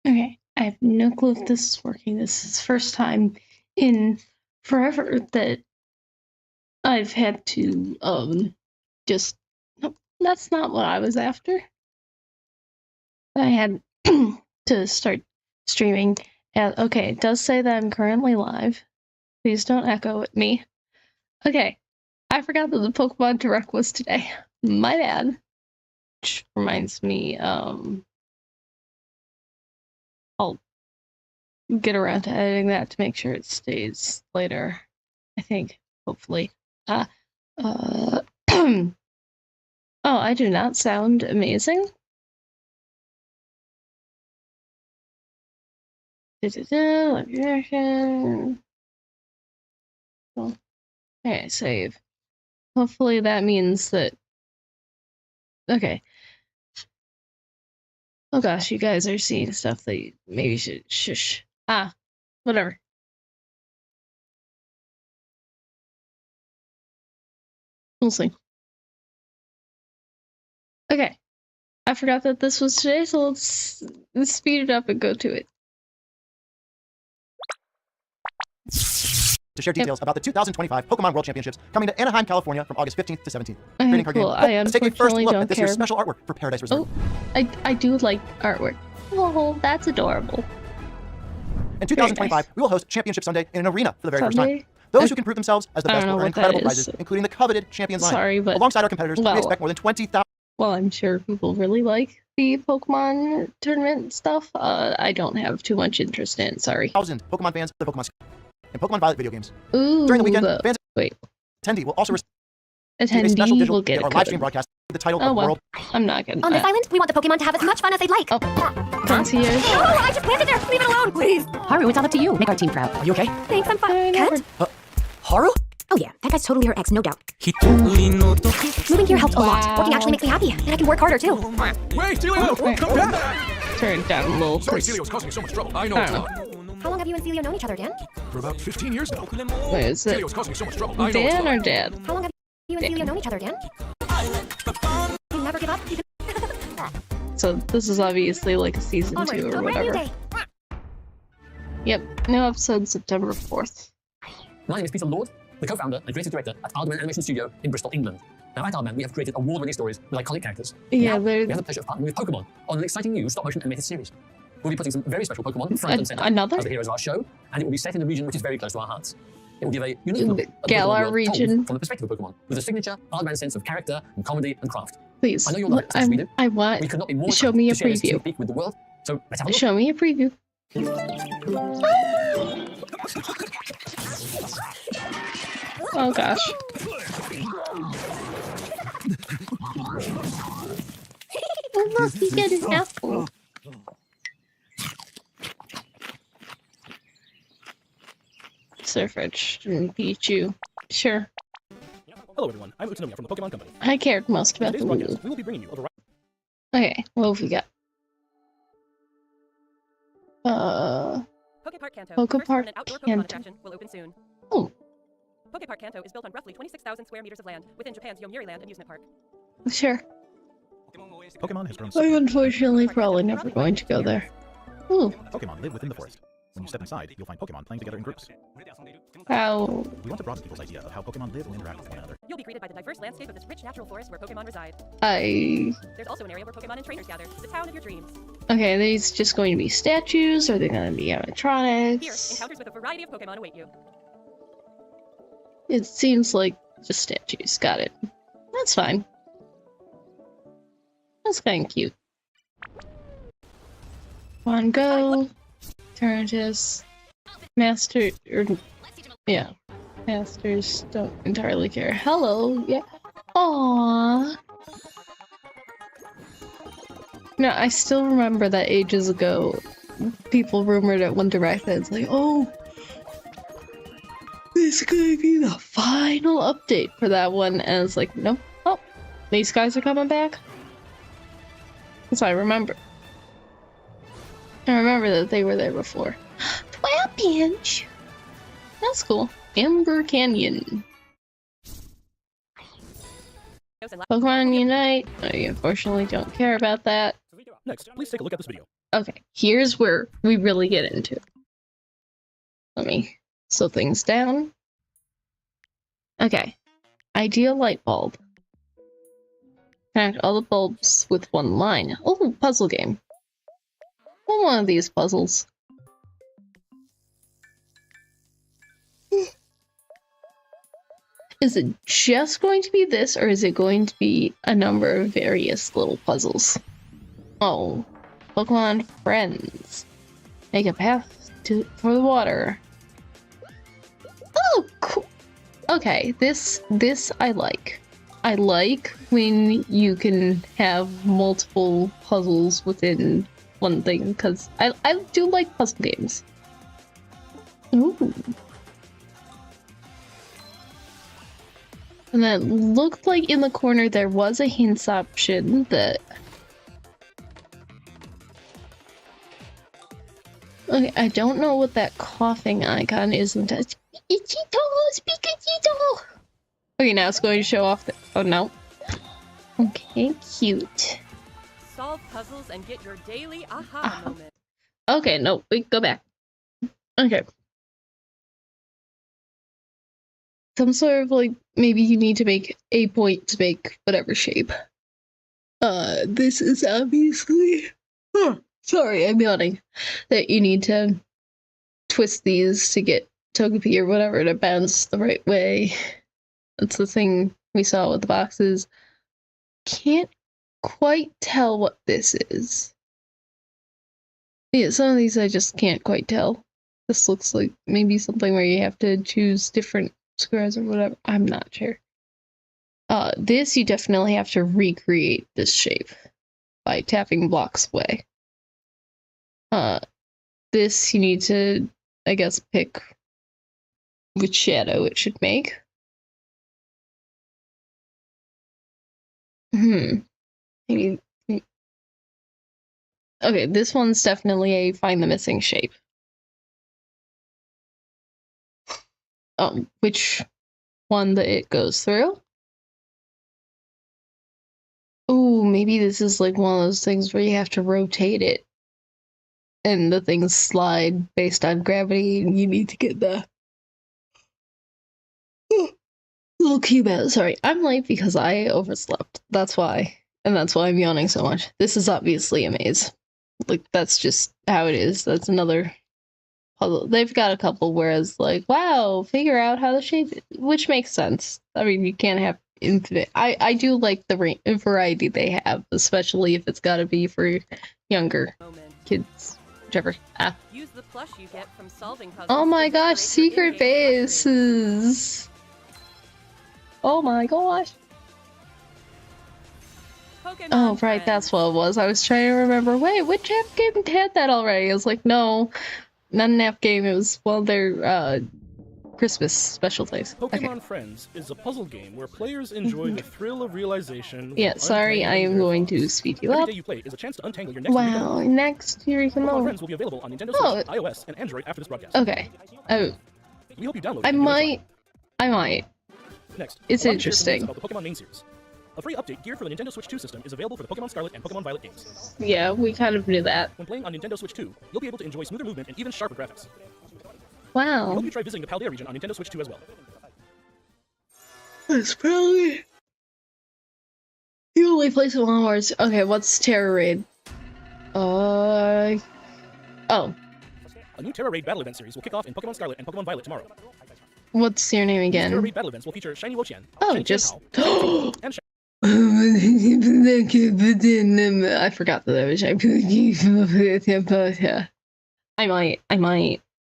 Okay, I have no clue if this is working. This is the first time in forever that I've had to, just... Nope, that's not what I was after. I had to start streaming. Okay, it does say that I'm currently live. Please don't echo at me. Okay, I forgot that the Pokemon Direct was today. My bad. Which reminds me, I'll get around to editing that to make sure it stays later. I think, hopefully. Oh, I do not sound amazing. Okay, save. Hopefully that means that... Okay. Oh gosh, you guys are seeing stuff that you maybe should shush. Whatever. We'll see. Okay. I forgot that this was today, so let's speed it up and go to it. To share details about the 2025 Pokemon World Championships coming to Anaheim, California from August 15th to 17th. Okay, cool. Let's take a first look at this year's special artwork for Paradise Resort. Oh, I do like artwork. Oh, that's adorable. In 2025, we will host Championship Sunday in an arena for the very first time. Those who can prove themselves as the best will earn incredible prizes, including the coveted Champions line. Sorry, but alongside our competitors, we expect more than 20,000. Well, I'm sure people really like the Pokemon tournament stuff. I don't have too much interest in it, sorry. Pokemon fans of the Pokemon and Pokemon Violet video games. Ooh, during the weekend, fans attendee will also receive a special digital get our live stream broadcast with the title of World. I'm not gonna. On this island, we want the Pokemon to have as much fun as they'd like. Concierge. Oh, I just planted there. Leave it alone, please. Haru, it's all up to you. Make our team proud. Are you okay? Thanks, I'm fine. Cat? Haru? Oh yeah, that guy's totally her ex, no doubt. Moving here helped a lot. Working actually makes me happy, and I can work harder too. Wait, Celio! Come back! Turn it down a little. Sorry, Celio's causing me so much trouble. I know it's not. How long have you and Celio known each other, Dan? For about 15 years now. Wait, is it Celio's causing me so much trouble. I know Dan or Dad? How long have you and Celio known each other, Dan? You never give up? So this is obviously like a season 2 or whatever. Yep, new episode September 4th. My name is Peter Lord, the co-founder and creative director at Aardman Animation Studio in Bristol, England. Now, at Aardman, we have created award-winning stories with iconic characters. Yeah, we have the pleasure of partnering with Pokemon on an exciting new stop-motion animated series. We'll be putting some very special Pokemon front and center as the heroes of our show, and it will be set in a region which is very close to our hearts. It will give a unique look at the Galar region from the perspective of Pokemon, with a signature Aardman sense of character and comedy and craft. Please, I know you're not as we do. I want. We could not be more show me a to share this preview. sneak peek with the world. So let's have a look. Show me a preview. Oh gosh. Oh look, he got an apple. Surfetch and Pichu. Sure. Hello everyone, I'm Utsunomiya from the Pokemon Company. I cared most about the podcast, we will be bringing you a variety. Okay, what have we got? Pokepark Kanto. Pokepark First outdoor Pokemon Kanto. attraction will open soon. Oh. Pokepark Kanto is built on roughly 26,000 square meters of land within Japan's Yomiuri amusement park. Sure. Pokemon has grown I'm unfortunately probably never going to go there. Ooh. Pokemon live within the forest. When you step inside, you'll find Pokemon playing together in groups. How? We want to broaden people's idea of how Pokemon live and interact with one another. You'll be greeted by the diverse landscape of this rich natural forest where Pokemon reside. There's also an area where Pokemon and trainers gather, the town of your dreams. Okay, are these just going to be statues? Or are they going to be animatronics? Here, encounters with a variety of Pokemon await you. It seems like just statues. Got it. That's fine. That's kind of cute. Come on, go. Turnitus. Master, yeah. Masters don't entirely care. Hello, yeah. Aww. No, I still remember that ages ago, people rumored at One Direct that it's like, oh, this is gonna be the final update for that one, and it's like, nope. Oh, these guys are coming back? Because I remember that they were there before. 12-inch! That's cool. Amber Canyon. Pokemon Unite. I unfortunately don't care about that. Next, please take a look at this video. Okay, here's where we really get into it. Let me slow things down. Okay, ideal light bulb. Connect all the bulbs with one line. Oh, puzzle game. One of these puzzles. Is it just going to be this, or is it going to be a number of various little puzzles? Oh, Pokemon friends. Make a path for the water. Oh, cool. Okay, this I like. I like when you can have multiple puzzles within one thing, because I do like puzzle games. Ooh. And that looked like in the corner there was a hints option that... Okay, I don't know what that coughing icon is. It's Pikachu! Okay, now it's going to show off the... Oh, no. Okay, cute. Solve puzzles and get your daily aha moment. Okay, no, wait, go back. Okay. Some sort of, like, maybe you need to make a point to make whatever shape. This is obviously... Sorry, I'm yawning. That you need to twist these to get Togepi or whatever to bounce the right way. That's the thing we saw with the boxes. Can't quite tell what this is. Yeah, some of these I just can't quite tell. This looks like maybe something where you have to choose different squares or whatever. I'm not sure. This you definitely have to recreate this shape by tapping blocks away. This you need to, I guess, pick which shadow it should make. Maybe. Okay, this one's definitely a find the missing shape. Which one that it goes through? Ooh, maybe this is like one of those things where you have to rotate it. And the things slide based on gravity, and you need to get the little cube out. Sorry, I'm late because I overslept. That's why. And that's why I'm yawning so much. This is obviously a maze. Like, that's just how it is. That's another puzzle. They've got a couple whereas, like, wow, figure out how the shape is, which makes sense. I mean, you can't have infinite. I do like the variety they have, especially if it's got to be for younger kids. Whichever. Use the plush you get from solving puzzles. Oh my gosh, secret bases! Oh my gosh. Pokemon Oh, right, that's what it was. I was trying to remember, wait, which app game had that already? I was like, no, not an app game, it was, well, their, Christmas special things. Pokemon Friends is a puzzle game where players enjoy the thrill of realization. Yeah, sorry, I am going to speed you up. Every day you play is a chance to untangle your next wow, next Pokemon Friends will be available on Nintendo Switch, iOS, and Android after this broadcast. Okay. We hope you download it. I might. Next, it's interesting. About the Pokemon main series. A free update geared for the Nintendo Switch 2 system is available for the Pokemon Scarlet and Pokemon Violet games. Yeah, we kind of knew that. When playing on Nintendo Switch 2, you'll be able to enjoy smoother movement and even sharper graphics. Wow. We hope you try visiting the Paldea region on Nintendo Switch 2 as well. That's probably the only place in Walmart's. Okay, what's Terra Raid? Oh. A new Terra Raid battle event series will kick off in Pokemon Scarlet and Pokemon Violet tomorrow. What's your name again? Terra Raid battle events will feature Shiny Wo-Chien, Oh, Shiny just. Tianhao, and I forgot that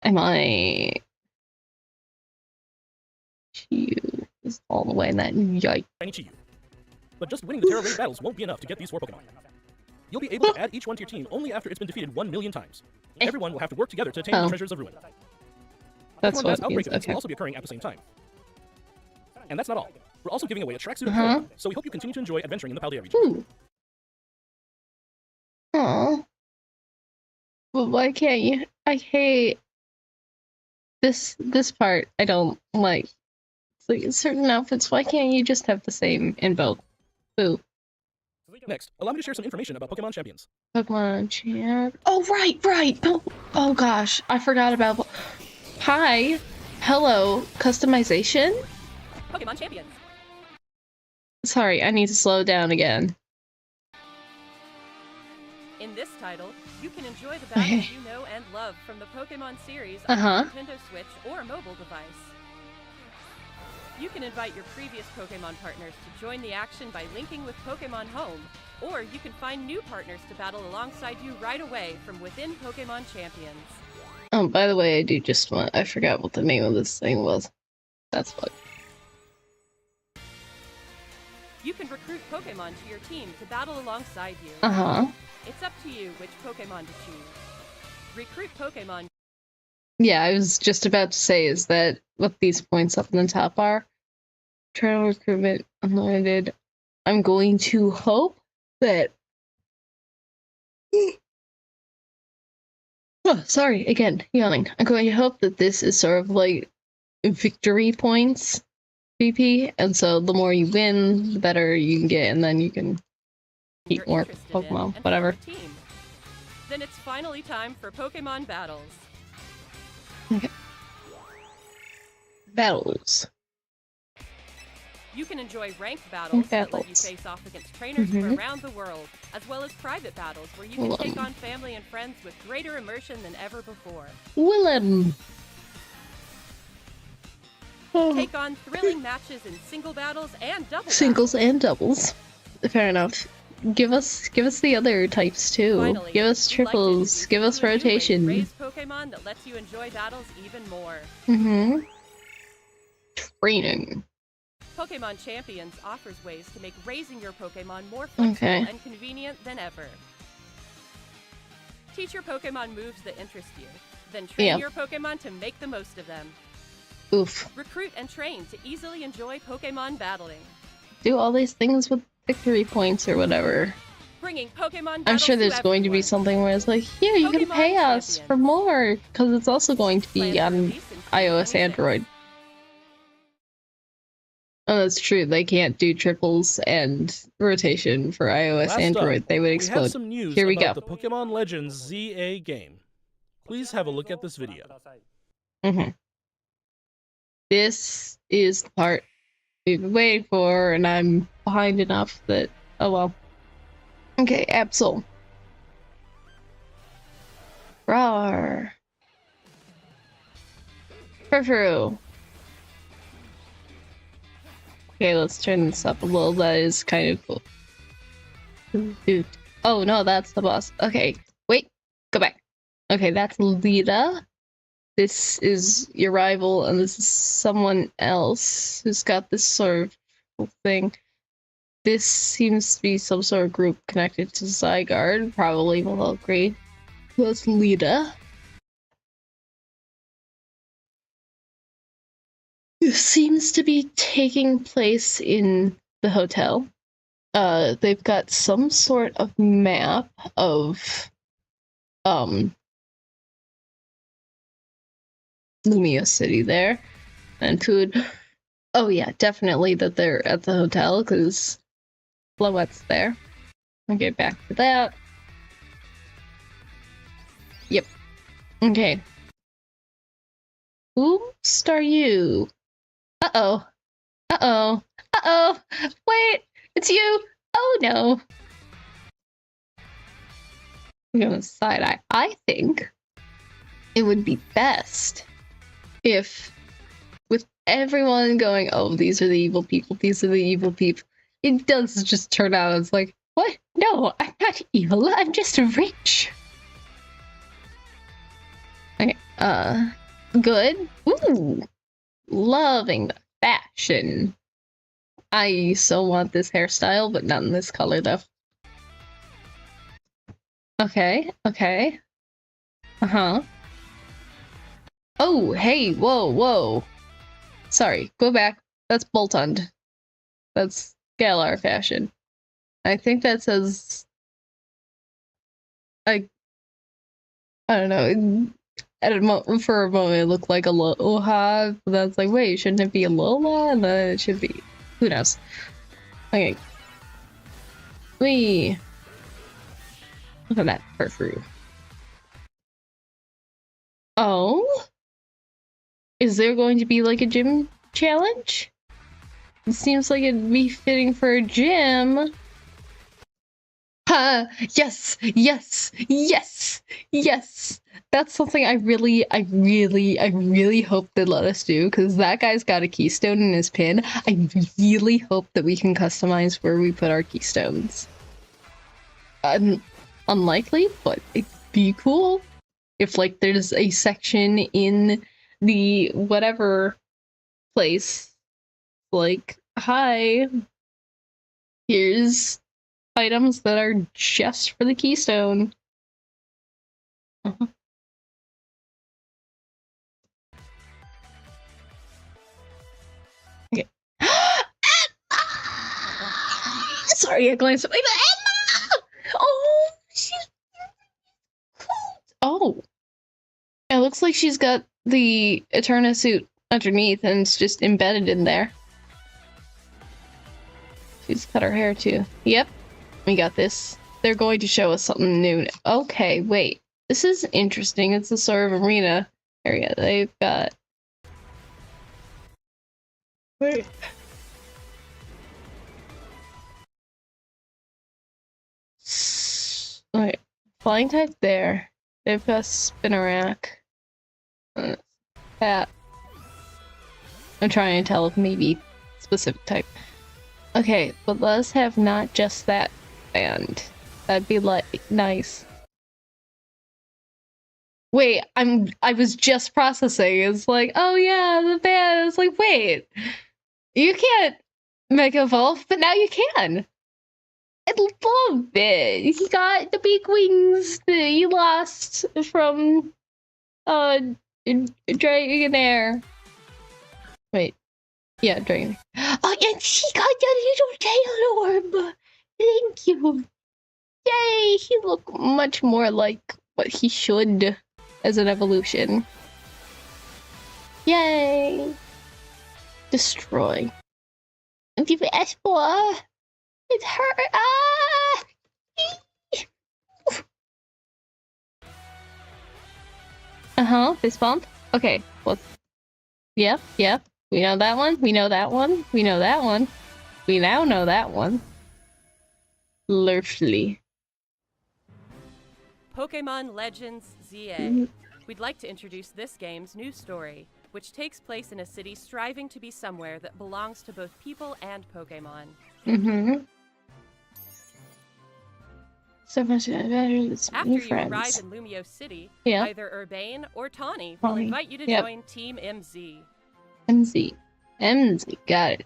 I might. Chiyu is all the way in that yike. Shiny Chiyu. But just winning the Terra Raid battles won't be enough to get these 4 Pokemon. You'll be able to add each one to your team only after it's been defeated 1 million times. Everyone will have to work together to attain the Treasures of Ruin. That's what Outbreak events okay. will also be occurring at the same time. And that's not all. We're also giving away a tracksuit of Flora, so we hope you continue to enjoy adventuring in the Paldea region. Aww. But why can't you? I hate this part. I don't like. It's like certain outfits. Why can't you just have the same in both? Boo. Next, allow me to share some information about Pokemon Champions. Pokemon Champ. Oh, right. Oh gosh, I forgot about. Hi. Hello. Customization? Pokemon Champions. Sorry, I need to slow down again. In this title, you can enjoy the battles you know and love from the Pokemon series on your Nintendo Switch or mobile device. You can invite your previous Pokemon partners to join the action by linking with Pokemon Home, or you can find new partners to battle alongside you right away from within Pokemon Champions. Oh, by the way, I forgot what the name of this thing was. That's what. You can recruit Pokemon to your team to battle alongside you. It's up to you which Pokemon to choose. Recruit Pokemon. Yeah, I was just about to say, is that what these points up in the top are? Trail recruitment unlimited. I'm going to hope that. Oh, sorry, again, yawning. I'm going to hope that this is sort of like victory points VP, and so the more you win, the better you can get, and then you can eat more Pokemon, whatever. Then it's finally time for Pokemon battles. Okay. Battles. You can enjoy ranked battles that let you face off against trainers from around the world, as well as private battles where you can take on family and friends with greater immersion than ever before. Willem! Take on thrilling matches in single battles and double Singles and doubles. Fair enough. Give us the other types too. Finally, give us triples. Give us rotation. Raise Pokemon that lets you enjoy battles even more. Training. Pokemon Champions offers ways to make raising your Pokemon more flexible and convenient than ever. Teach your Pokemon moves that interest you, then train your Pokemon to make the most of them. Oof. Recruit and train to easily enjoy Pokemon battling. Do all these things with victory points or whatever. Bringing Pokemon I'm sure there's going to be something where it's like, here, you can pay us for more, because it's also going to be on iOS, Android. Oh, that's true. They can't do triples and rotation for iOS, Last Android. up, They would we explode. have some news Here we go. about the Pokemon Legends ZA game. Please have a look at this video. This is the part we've been waiting for, and I'm behind enough that, oh well. Okay, Absol. Rawr. Furfuru. Okay, let's turn this up a little. That is kind of cool. Dude. Oh no, that's the boss. Okay, wait, go back. Okay, that's Lita. This is your rival, and this is someone else who's got this sort of thing. This seems to be some sort of group connected to Zygarde, probably. We'll agree. That's Lita. This seems to be taking place in the hotel. They've got some sort of map of Lumia City there, and food. Oh yeah, definitely that they're at the hotel because Floette's there. Okay, back to that. Yep. Okay. Who are you? Uh-oh. Uh-oh. Uh-oh. Wait, it's you. Oh no. I'm gonna side eye. I think it would be best if, with everyone going, oh, these are the evil people, these are the evil people, it does just turn out as like, what? No, I'm not evil, I'm just rich. Okay, good. Ooh, loving the fashion. I so want this hairstyle, but not in this color though. Okay, okay. Uh-huh. Oh, hey, whoa, whoa. Sorry, go back. That's Boltund. That's Galar fashion. I think that says... I don't know. For a moment, it looked like Aloha, but that's like, wait, shouldn't it be Alola? And then it should be... Who knows? Okay. Wee. Look at that perfory. Oh? Is there going to be like a gym challenge? It seems like it'd be fitting for a gym. Yes, yes, yes, yes. That's something I really hope they let us do, because that guy's got a keystone in his pin. I really hope that we can customize where we put our keystones. Unlikely, but it'd be cool if, like, there's a section in the whatever place, like, hi, here's items that are just for the keystone. Okay. Sorry, I glanced away, but Emma! Oh, she's cool. Oh. It looks like she's got the Eterna suit underneath and it's just embedded in there. She's cut her hair too. Yep, we got this. They're going to show us something new. Okay, wait. This is interesting. It's a sort of arena area. They've got... Wait. Wait. Flying type there. They've got Spinnerack. That. I'm trying to tell if maybe specific type. Okay, but let's have not just that band. That'd be like nice. Wait, I was just processing. It's like, oh yeah, the band. It's like, wait, you can't Mega Evolve, but now you can. I love it. He got the big wings that he lost from Dragonair. Wait. Yeah, Dragon. Oh, and she got the little tail orb. Thank you. Yay, he looked much more like what he should as an evolution. Yay. Destroy. And give it Espora. It's her. Ah! Fist bump. Okay, well, yep. We know that one. We know that one. We know that one. We now know that one. Lovely. Pokemon Legends ZA. We'd like to introduce this game's new story, which takes place in a city striving to be somewhere that belongs to both people and Pokemon. So much advantage. After you arrive in Lumio City, either Urbane or Tawny will invite you to join Team MZ. MZ, got it.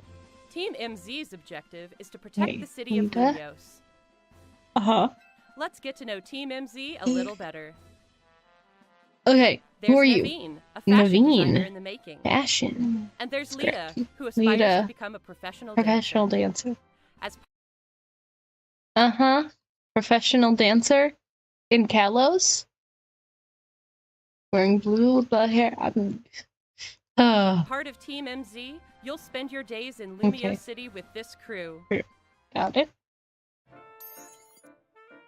Team MZ's objective is to protect the city of Lumios. Let's get to know Team MZ a little better. Okay, who are you? Naveen, a fashion designer in the making. Fashion. And there's Lita, who aspires to become a professional dancer. Professional dancer in Kalos. Wearing blue hair. Part of Team MZ, you'll spend your days in Lumio City with this crew. Got it.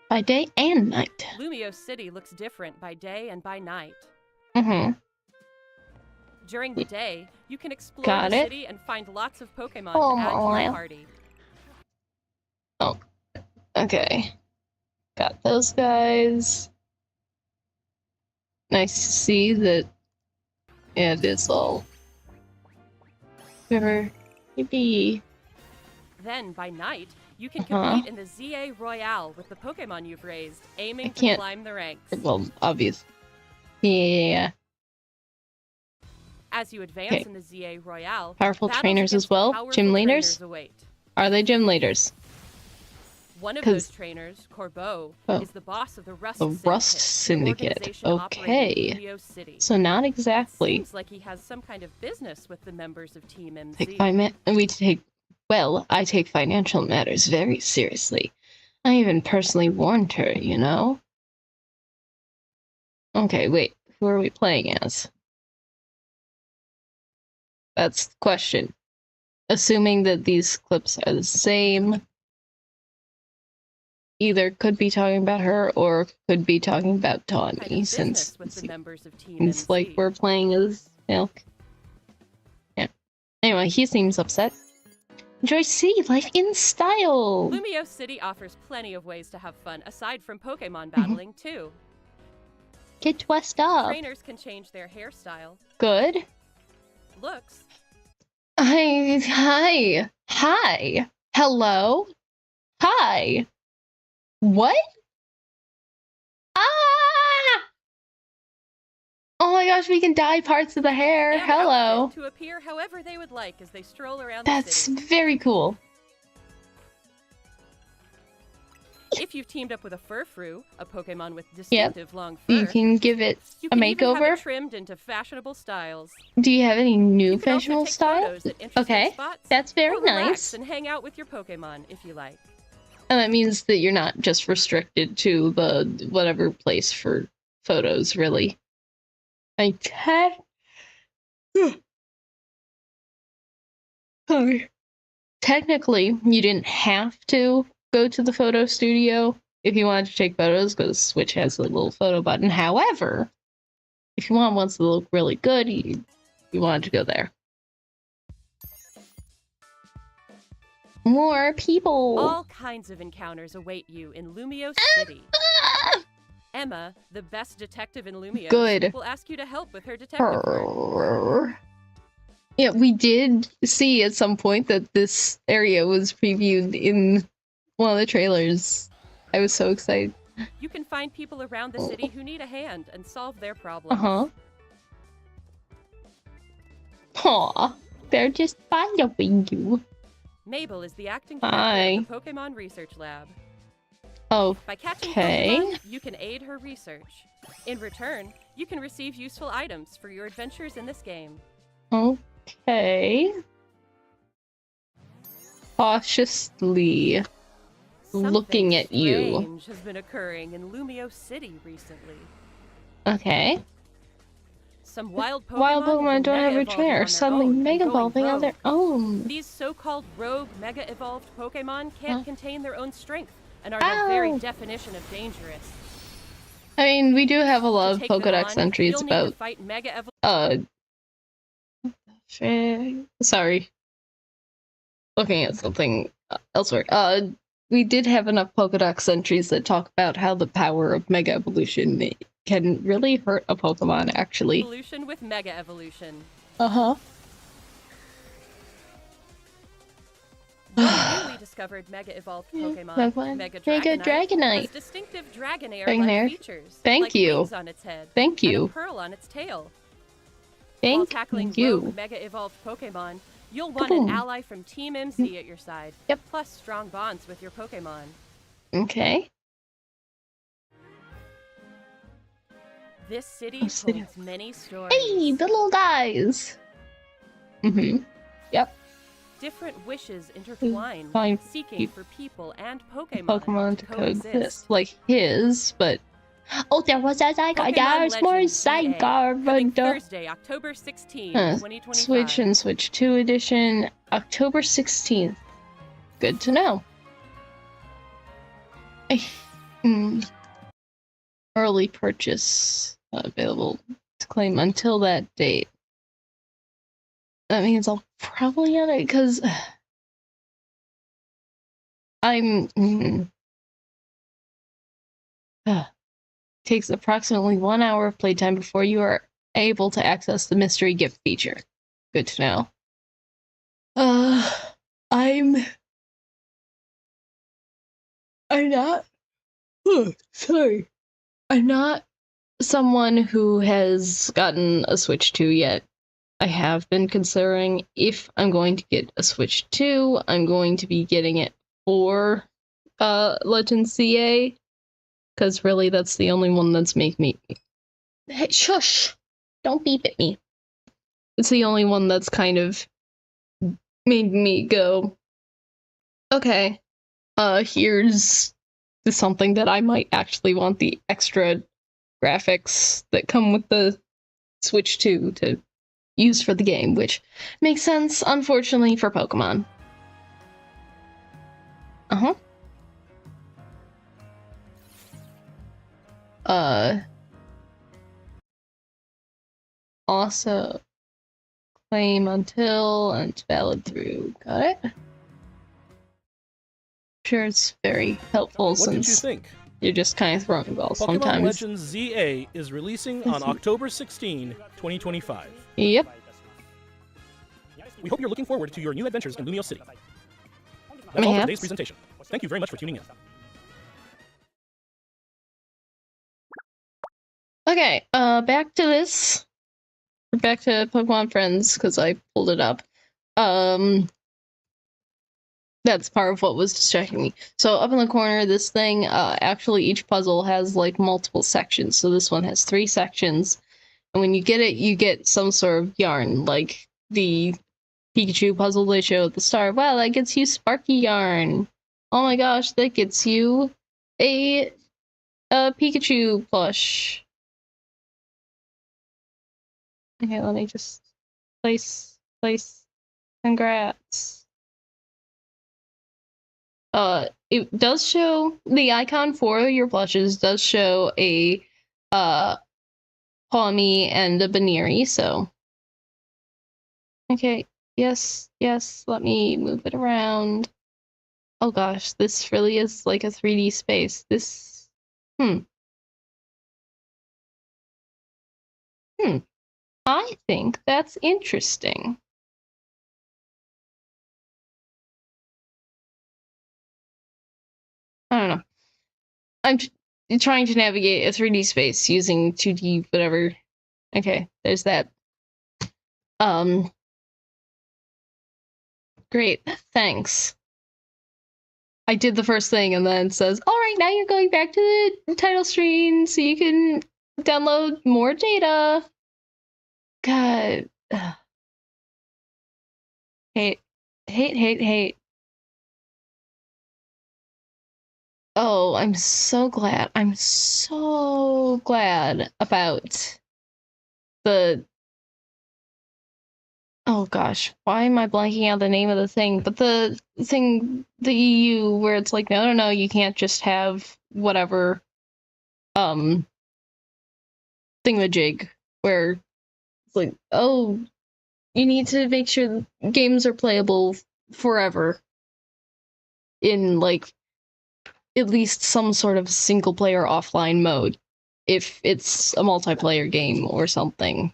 By day and night. Lumio City looks different by day and by night. During the day, you can explore the city and find lots of Pokemon to add to your party. Oh, okay. Got those guys. Nice to see that. Yeah, it is all. Maybe. Then, by night, you can compete in the ZA Royale with the Pokemon you've raised, aiming to climb the ranks. Well, obvious. Yeah. As you advance in the ZA Royale, powerful trainers as well. Gym leaders. Are they gym leaders? One of those trainers, Corbeau, is the boss of the Rust Syndicate. Okay. So not exactly. Seems like he has some kind of business with the members of Team MZ. I take financial matters very seriously. I even personally warned her, you know? Okay, wait. Who are we playing as? That's the question. Assuming that these clips are the same. either could be talking about her or could be talking about Tawny, since it's like we're playing as Milk. Yeah. Anyway, he seems upset. Enjoy city life in style! Lumio City offers plenty of ways to have fun, aside from Pokemon battling, too. Get dressed up. Trainers can change their hairstyle. Good. Looks. Hi. Hello? Hi. What? Ah! Oh my gosh, we can dye parts of the hair. Hello. To appear however they would like as they stroll around That's the city. very cool. If you've teamed up with a Furfrou, a Pokemon with distinctive long fur, you can give it a makeover. Even have it trimmed into fashionable styles. Do you have any new you fashionable styles? Okay, spots, that's very nice. nice. And hang out with your Pokemon if you like. And that means that you're not just restricted to the whatever place for photos, really. Sorry. Technically, you didn't have to go to the photo studio if you wanted to take photos, because Switch has a little photo button. However, if you want ones that look really good, you wanted to go there. More people! All kinds of encounters await you in Lumio City. Emma, the best detective in Lumio, will ask you to help with her detective work. Yeah, we did see at some point that this area was previewed in one of the trailers. I was so excited. You can find people around the city who need a hand and solve their problems. Aw, they're just following you. Mabel is the acting director of the Pokemon Research Lab. By catching Pokemon, you can aid her research. In return, you can receive useful items for your adventures in this game. Okay. Cautiously looking at you. Something strange has been occurring in Lumio City recently. Okay. Some wild Pokemon don't have a trainer, suddenly mega evolving on their own. These so-called rogue mega evolved Pokemon can't contain their own strength and are the very definition of dangerous. I mean, we do have a lot of Pokedex entries about sorry. Looking at something elsewhere. We did have enough Pokedex entries that talk about how the power of Mega Evolution can really hurt a Pokemon, actually. Evolution with Mega Evolution. One newly discovered Mega Evolved Pokemon, Mega Dragonite, has distinctive Dragonair-like features. Thank you. Wings on its head Thank you. And a pearl on its tail. Thank While tackling you. rogue Mega Evolved Pokemon, you'll want an ally from Team MZ at your side. Yep. Plus strong bonds with your Pokemon. Okay. This city holds many stories. Hey, the little guys! Yep. Different wishes intertwine, seeking for people and Pokemon to coexist. Like his, but... Oh, there was a Zygarde! There's more Zygarde! Thursday, October 16, 2025. Switch and Switch 2 edition, October 16th. Good to know. Early purchase available to claim until that date. That means I'll probably get it because I'm. Takes approximately 1 hour of playtime before you are able to access the mystery gift feature. Good to know. I'm not. Sorry. I'm not someone who has gotten a Switch 2 yet. I have been considering if I'm going to get a Switch 2, I'm going to be getting it for Legend CA. Because really, that's the only one that's made me... Hey, shush! Don't beep at me. It's the only one that's kind of made me go, okay, here's something that I might actually want the extra graphics that come with the Switch 2 to use for the game, which makes sense, unfortunately, for Pokemon. Also claim until and valid through. Got it? I'm sure it's very helpful What did you since think? you're just kind of throwing balls Pokemon sometimes. Legends ZA is releasing on October 16, 2025. Yep. We hope you're looking forward to your new adventures in Lumiose City. That's all for today's presentation. Thank you very much for tuning in. Okay, back to this. Back to Pokemon Friends, because I pulled it up. That's part of what was distracting me. So up in the corner, this thing, actually each puzzle has like multiple sections. So this one has 3 sections. And when you get it, you get some sort of yarn, like the Pikachu puzzle they showed at the start. Wow, that gets you Sparky yarn. Oh my gosh, that gets you a Pikachu plush. Okay, let me just place. Congrats. It does show the icon for your plushes does show a Palmy and a Baneri, so okay, yes, let me move it around. Oh gosh, this really is like a 3D space. This I think that's interesting. I don't know. I'm trying to navigate a 3D space using 2D whatever. Okay, there's that. Great, thanks. I did the first thing and then it says, alright, now you're going back to the title screen so you can download more data. God. Hate. Oh, I'm so glad. I'm so glad about the... Oh gosh, why am I blanking out the name of the thing? But the thing, the EU, where it's like, no, you can't just have whatever, thingamajig, where it's like, oh, you need to make sure games are playable forever in, like, at least some sort of single-player offline mode, if it's a multiplayer game or something.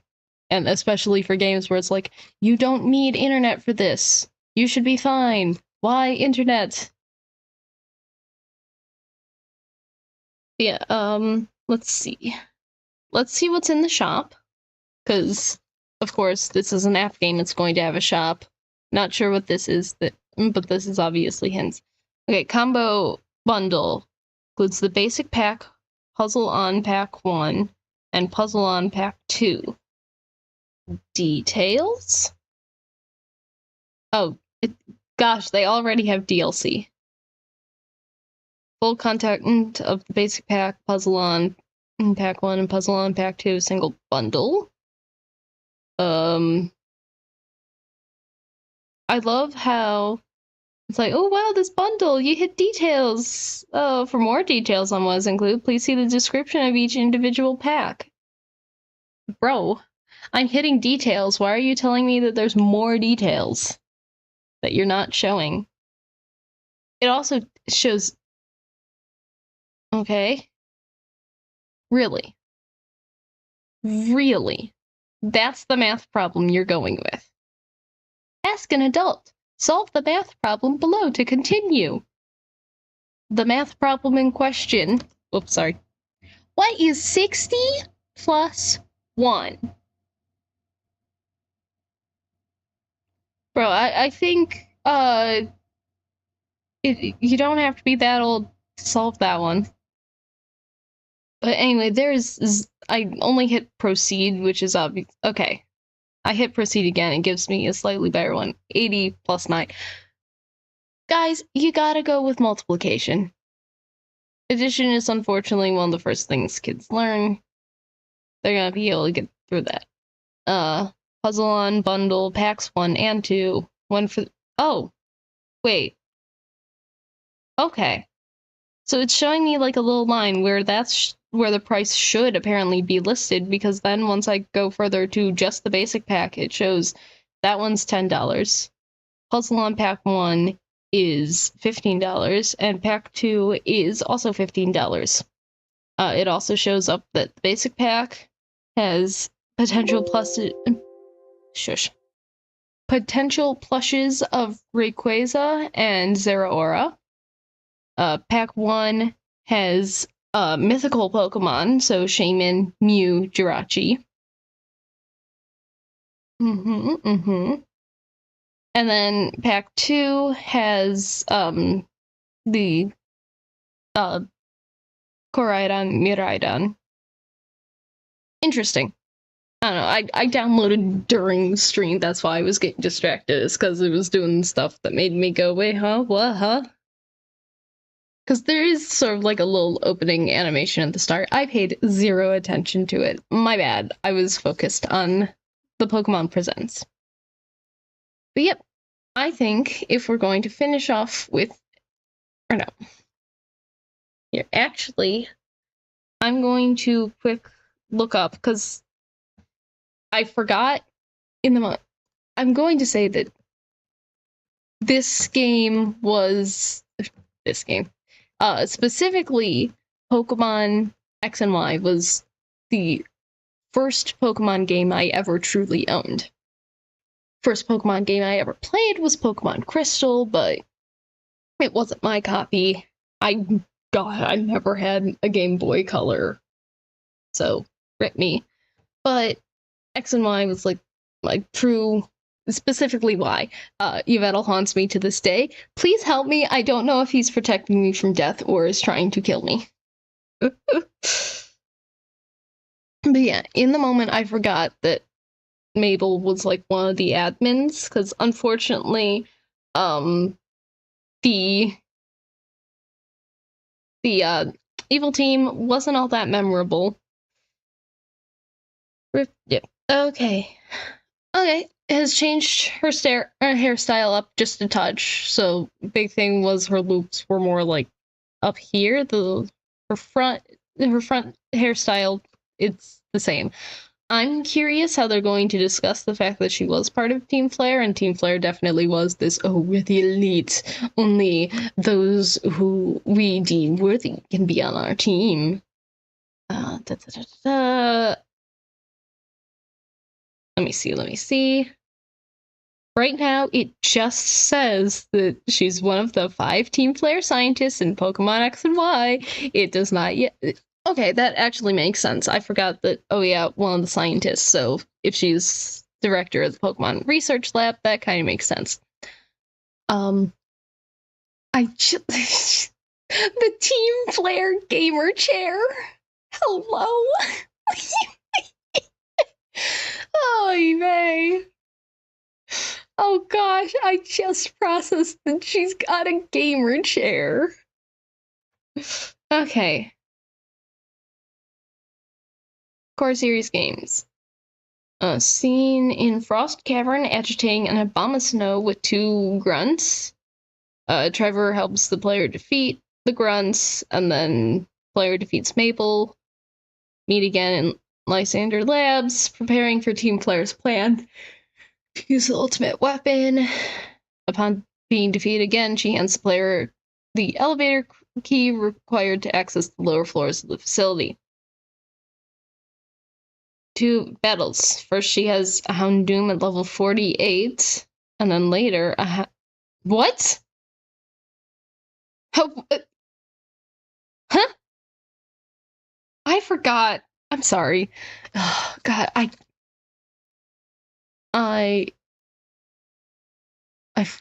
And especially for games where it's like, you don't need internet for this. You should be fine. Why internet? Yeah, let's see. Let's see what's in the shop. Because, of course, this is an app game. It's going to have a shop. Not sure what this is, but this is obviously hints. Okay, combo bundle includes the basic pack, puzzle on pack 1, and puzzle on pack 2. Details? Oh, gosh, they already have DLC. Full content of the basic pack, puzzle on pack 1, and puzzle on pack 2, single bundle. I love how it's like, oh wow, this bundle, you hit details. Oh, for more details on what is included, please see the description of each individual pack. Bro, I'm hitting details. Why are you telling me that there's more details that you're not showing? It also shows... Okay. Really? Really? That's the math problem you're going with. Ask an adult. Solve the math problem below to continue. The math problem in question... Oops, sorry. What is 60 plus 1? Bro, I think, you don't have to be that old to solve that one. But anyway, I only hit proceed, which is obvious. Okay. I hit proceed again, it gives me a slightly better one. 80 plus 9. Guys, you gotta go with multiplication. Addition is unfortunately one of the first things kids learn. They're gonna be able to get through that. Puzzle on, bundle, packs 1 and 2. One for... Oh! Wait. Okay. So it's showing me like a little line where that's where the price should apparently be listed, because then once I go further to just the basic pack, it shows that one's $10. Puzzle on pack 1 is $15, and pack 2 is also $15. It also shows up that the basic pack has potential plushes of Rayquaza and Zeraora. Pack 1 has mythical Pokemon, so Shaman, Mew, Jirachi. And then pack 2 has the Koraidon, Miraidon. Interesting. I don't know, I downloaded during the stream, that's why I was getting distracted, is because it was doing stuff that made me go, wait, huh? What, huh? Because there is sort of like a little opening animation at the start. I paid zero attention to it. My bad. I was focused on the Pokemon Presents. But yep, I think if we're going to finish off with... Or no. Here, actually, I'm going to quick look up, because I forgot in the... I'm going to say that this game was... This game. Specifically, Pokemon X and Y was the first Pokemon game I ever truly owned. First Pokemon game I ever played was Pokemon Crystal, but it wasn't my copy. God, I never had a Game Boy Color, so rip me. But X and Y was like true, specifically Y. Yveltal haunts me to this day. Please help me. I don't know if he's protecting me from death or is trying to kill me. But yeah, in the moment I forgot that Mabel was like one of the admins, because unfortunately the evil team wasn't all that memorable. Yeah. Okay, has changed her hairstyle up just a touch. So big thing was her loops were more like up here. Her front hairstyle, it's the same. I'm curious how they're going to discuss the fact that she was part of Team Flare, and Team Flare definitely was this, oh, we're the elite. Only those who we deem worthy can be on our team. Let me see. Right now, it just says that she's one of the 5 Team Flare scientists in Pokemon X and Y. It does not yet... Okay, that actually makes sense. I forgot that, oh yeah, one of the scientists, so if she's director of the Pokemon Research Lab, that kind of makes sense. The Team Flare gamer chair. Hello. Oh, May. Oh gosh, I just processed that she's got a gamer chair. Okay. Core Series games. Scene in Frost Cavern agitating an Abomasnow with 2 grunts. Trevor helps the player defeat the grunts, and then player defeats Maple. Meet again in Lysander Labs, preparing for Team Flare's plan to use the ultimate weapon. Upon being defeated again, she hands the player the elevator key required to access the lower floors of the facility. 2 battles. First, she has a Houndoom at level 48, and then later what? How? Huh? I forgot. I'm sorry. Oh, God, I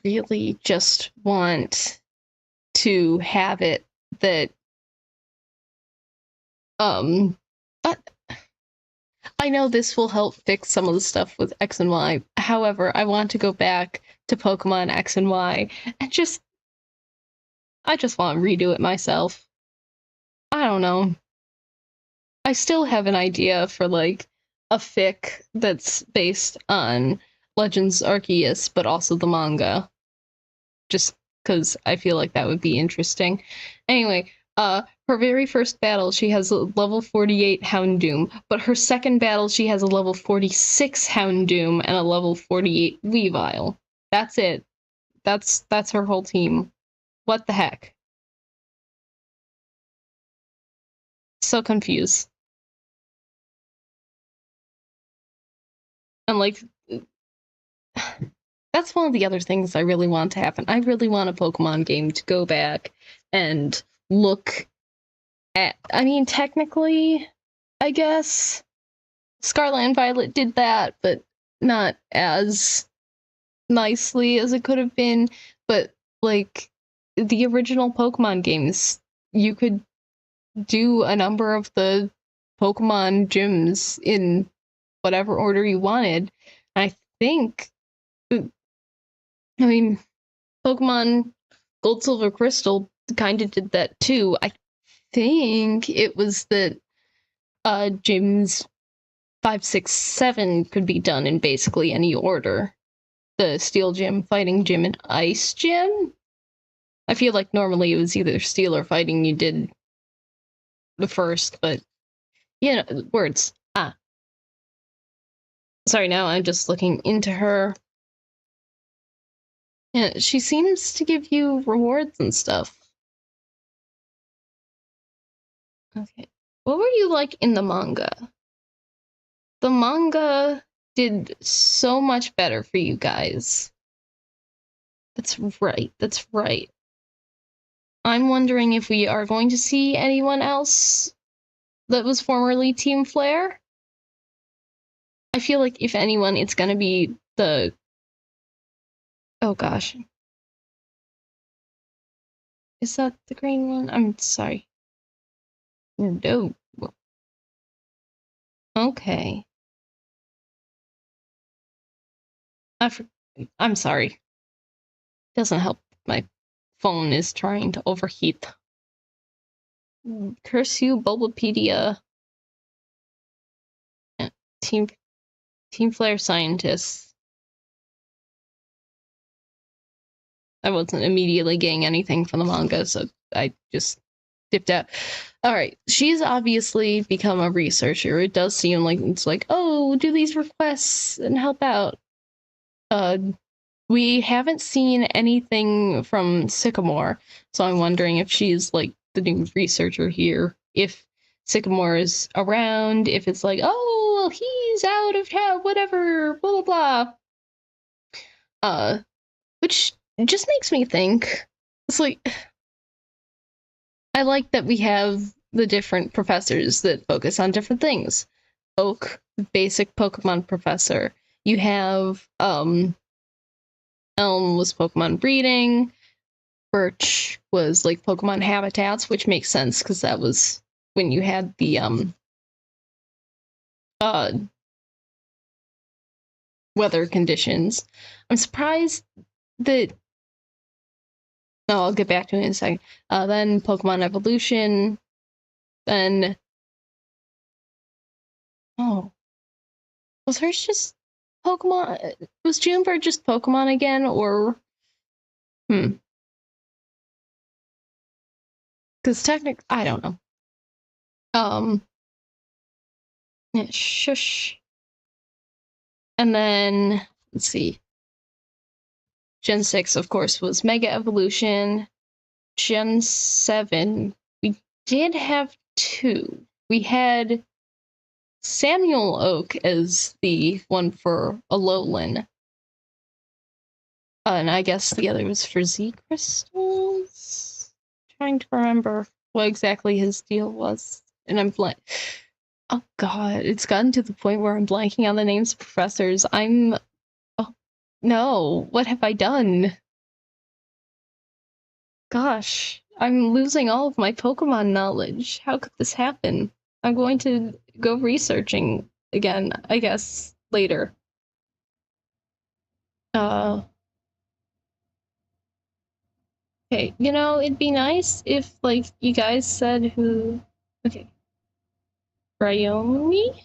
really just want to have it that I know this will help fix some of the stuff with X and Y. However, I want to go back to Pokemon X and Y and I just want to redo it myself. I don't know. I still have an idea for like a fic that's based on Legends Arceus, but also the manga. Just because I feel like that would be interesting. Anyway, Her very first battle, she has a level 48 Houndoom, but her second battle, she has a level 46 Houndoom and a level 48 Weavile. That's it. That's her whole team. What the heck? So confused. And like, that's one of the other things I really want to happen. I really want a Pokemon game to go back and look at, I mean, technically, I guess Scarlet and Violet did that, but not as nicely as it could have been. But like the original Pokemon games, you could do a number of the Pokemon gyms in whatever order you wanted. I think, I mean, Pokemon Gold, Silver, Crystal kind of did that too. I think it was that gyms 5, 6, 7 could be done in basically any order. The Steel Gym, Fighting Gym, and Ice Gym. I feel like normally it was either Steel or Fighting you did the first, but yeah, words. Sorry, now I'm just looking into her. Yeah, she seems to give you rewards and stuff. Okay. What were you like in the manga? The manga did so much better for you guys. That's right. That's right. I'm wondering if we are going to see anyone else that was formerly Team Flare. I feel like if anyone, it's gonna be the... Oh gosh. Is that the green one? I'm sorry. No. Okay. I'm sorry. Doesn't help. My phone is trying to overheat. Curse you, Bulbapedia. Team Flare Scientists. I wasn't immediately getting anything from the manga, so I just dipped out. Alright, she's obviously become a researcher. It does seem like it's like, oh, do these requests and help out. We haven't seen anything from Sycamore, so I'm wondering if she's like the new researcher here. If Sycamore is around, if it's like, oh, he's out of town, whatever, blah blah blah. Which just makes me think, it's like, I like that we have the different professors that focus on different things. Oak, basic Pokemon professor. You have, Elm was Pokemon breeding. Birch was like Pokemon habitats, which makes sense because that was when you had the weather conditions. I'm surprised that... No, I'll get back to it in a second. Then Pokemon Evolution. Then... Oh. Was hers just Pokemon? Was Junebird just Pokemon again, or... Because technically... I don't know. Yeah, shush. And then... Let's see. Gen 6, of course, was Mega Evolution. Gen 7, we did have 2. We had Samuel Oak as the one for Alolan. And I guess the other was for Z Crystals? Trying to remember what exactly his deal was. And I'm blank. Oh god, it's gotten to the point where I'm blanking on the names of professors. Oh, no, what have I done? Gosh, I'm losing all of my Pokemon knowledge. How could this happen? I'm going to go researching again, I guess, later. Okay, you know, it'd be nice if, like, you guys said who... Okay. Bryony?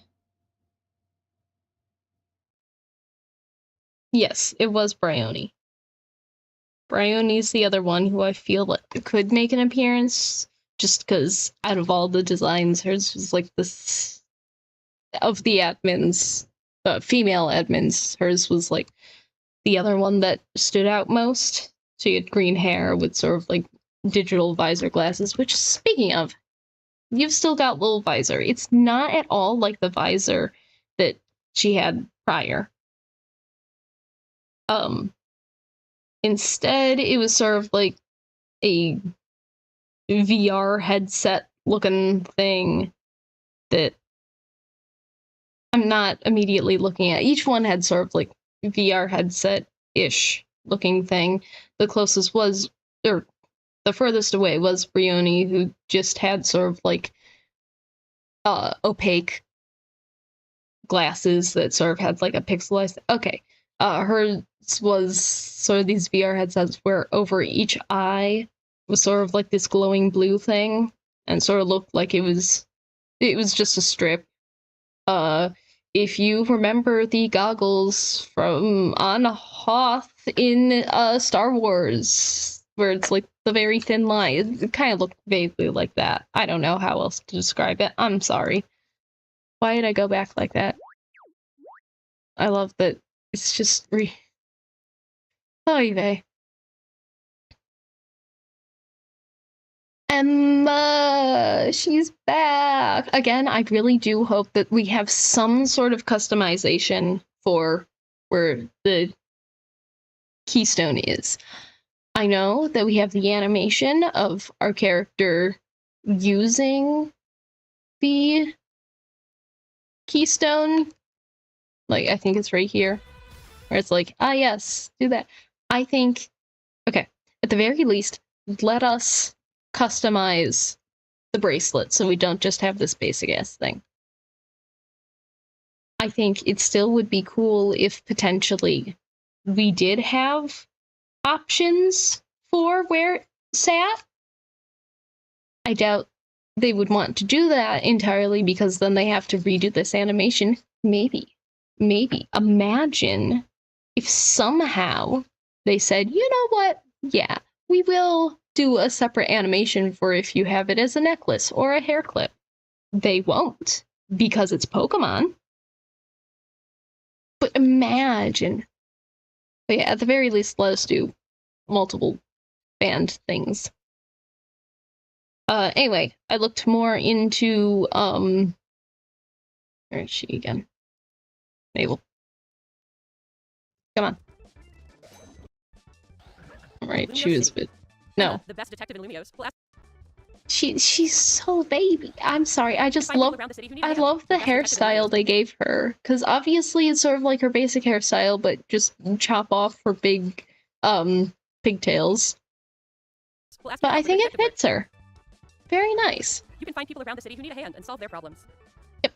Yes, it was Bryony. Bryony's the other one who I feel like could make an appearance just because out of all the designs, hers was like this, of the admins, female admins, hers was like the other one that stood out most. She had green hair with sort of like digital visor glasses, which, speaking of, you've still got little visor. It's not at all like the visor that she had prior. Instead, it was sort of like a VR headset looking thing that I'm not immediately looking at. Each one had sort of like VR headset-ish looking thing. The closest was, or the furthest away was Brioni, who just had sort of like opaque glasses that sort of had like a pixelized. Okay, hers was sort of these VR headsets where over each eye was sort of like this glowing blue thing, and sort of looked like it was just a strip. If you remember the goggles from on Hoth in Star Wars, where it's like the very thin line, it kind of looked vaguely like that. I don't know how else to describe it. I'm sorry. Why did I go back like that? I love that it's just Oy vey. Emma, she's back again. I really do hope that we have some sort of customization for where the keystone is. I know that we have the animation of our character using the keystone. Like, I think it's right here, where it's like, ah, yes, do that. I think, okay, at the very least, let us customize the bracelet so we don't just have this basic ass thing. I think it still would be cool if potentially we did have options for where it sat. I doubt they would want to do that entirely because then they have to redo this animation. Maybe. Imagine if somehow they said, you know what? Yeah, we will do a separate animation for if you have it as a necklace or a hair clip. They won't, because it's Pokemon. But imagine. But yeah, at the very least, let us do multiple band things. Anyway, I looked more into, where is she again? Mabel. Come on. Alright, she was a bit... No. The best detective in Lumios. She's so baby. I'm sorry, I just love... I love the hairstyle they gave her. Because obviously it's sort of like her basic hairstyle, but just chop off her big, pigtails. But I think it fits her. Very nice. You can find people around the city who need a hand and solve their problems. Yep.